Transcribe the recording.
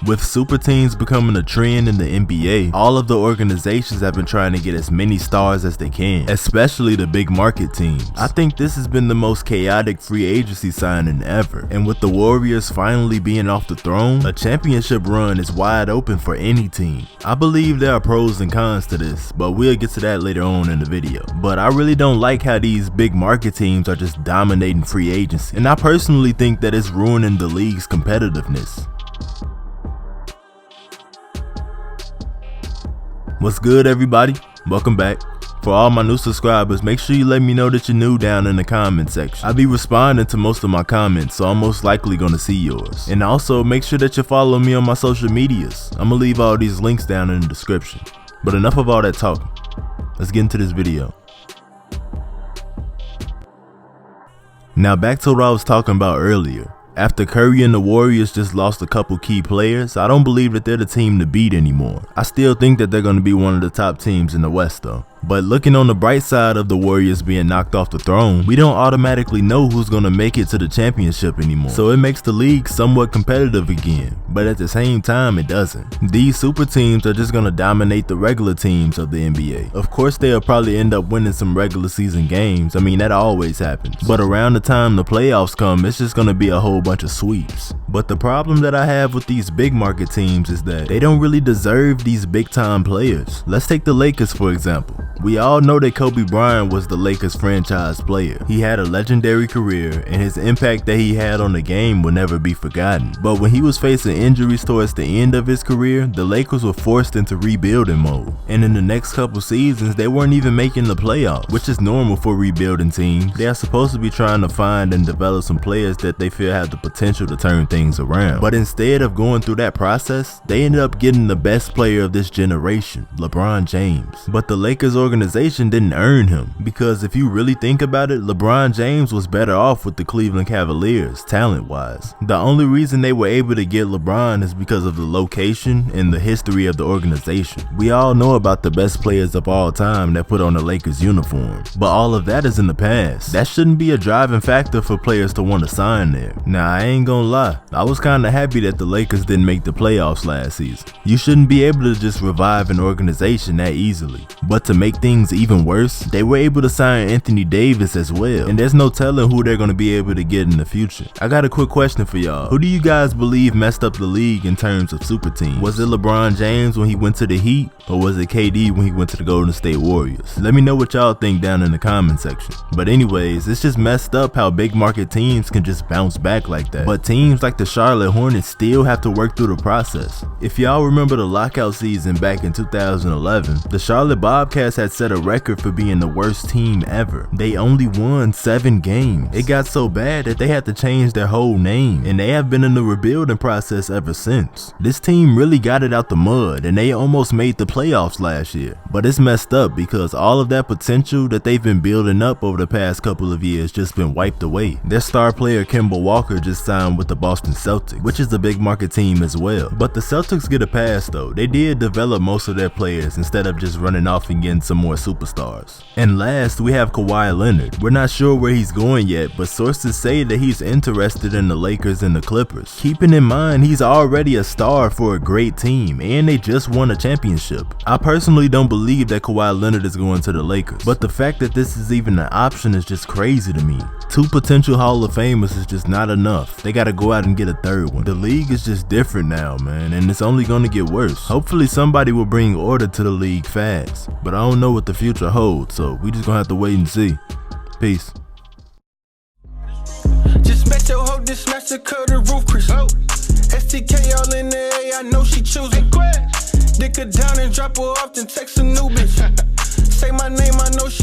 With super teams becoming a trend in the NBA, all of the organizations have been trying to get as many stars as they can, especially the big market teams. I think this has been the most chaotic free agency signing ever, and with the Warriors finally being off the throne, a championship run is wide open for any team. I believe there are pros and cons to this, but we'll get to that later on in the video. But I really don't like how these big market teams are just dominating free agency, and I personally think that it's ruining the league's competitiveness. What's good, everybody? Welcome back. For all my new subscribers, make sure you let me know that you're new down in the comment section. I'll be responding to most of my comments, so I'm most likely gonna see yours. And also make sure that you follow me on my social medias. I'm gonna leave all these links down in the description. But enough of all that talking. Let's get into this video. Now back to what I was talking about earlier. After Curry and the Warriors just lost a couple key players, I don't believe that they're the team to beat anymore. I still think that they're going to be one of the top teams in the West though. But looking on the bright side of the Warriors being knocked off the throne, we don't automatically know who's going to make it to the championship anymore. So it makes the league somewhat competitive again, but at the same time it doesn't. These super teams are just going to dominate the regular teams of the NBA. Of course they'll probably end up winning some regular season games, I mean that always happens. But around the time the playoffs come, it's just going to be a whole bunch of sweeps. But the problem that I have with these big market teams is that they don't really deserve these big time players. Let's take the Lakers for example. We all know that Kobe Bryant was the Lakers franchise player. He had a legendary career and his impact that he had on the game will never be forgotten. But when he was facing injuries towards the end of his career, the Lakers were forced into rebuilding mode. And in the next couple seasons, they weren't even making the playoffs, which is normal for rebuilding teams. They are supposed to be trying to find and develop some players that they feel have the potential to turn things around. But instead of going through that process, they ended up getting the best player of this generation, LeBron James. But the Lakers organization didn't earn him, because if you really think about it, LeBron James was better off with the Cleveland Cavaliers talent wise. The only reason they were able to get LeBron is because of the location and the history of the organization. We all know about the best players of all time that put on the Lakers uniform, but all of that is in the past. That shouldn't be a driving factor for players to want to sign there. Now I ain't gonna lie, I was kinda happy that the Lakers didn't make the playoffs last season. You shouldn't be able to just revive an organization that easily. But to make things even worse, they were able to sign Anthony Davis as well, and there's no telling who they're going to be able to get in the future. I got a quick question for y'all. Who do you guys believe messed up the league in terms of super teams? Was it LeBron James when he went to the Heat, or was it KD when he went to the Golden State Warriors? Let me know what y'all think down in the comment section. But anyways, it's just messed up how big market teams can just bounce back like that. But teams like the Charlotte Hornets still have to work through the process. If y'all remember the lockout season back in 2011, the Charlotte Bobcats had set a record for being the worst team ever. They only won 7 games. It got so bad that they had to change their whole name, and they have been in the rebuilding process ever since. This team really got it out the mud, and they almost made the playoffs last year. But it's messed up because all of that potential that they've been building up over the past couple of years just been wiped away. Their star player Kemba Walker just signed with the Boston Celtics, which is a big market team as well. But the Celtics get a pass though. They did develop most of their players instead of just running off and getting some more superstars. And last, we have Kawhi Leonard. We're not sure where he's going yet, but sources say that he's interested in the Lakers and the Clippers. Keeping in mind, he's already a star for a great team, and they just won a championship. I personally don't believe that Kawhi Leonard is going to the Lakers, but the fact that this is even an option is just crazy to me. 2 potential Hall of Famers is just not enough. They gotta go out and get a 3rd one. The league is just different now, man, and it's only gonna get worse. Hopefully somebody will bring order to the league fast, but I don't know what the future holds, so we just gonna have to wait and see. Peace. Just met your hoe, just smashed her, cut the roof, Chris. STK all in the A, I know she choosing. Dick her down and drop her off, then text a new bitch. Say my name, I know she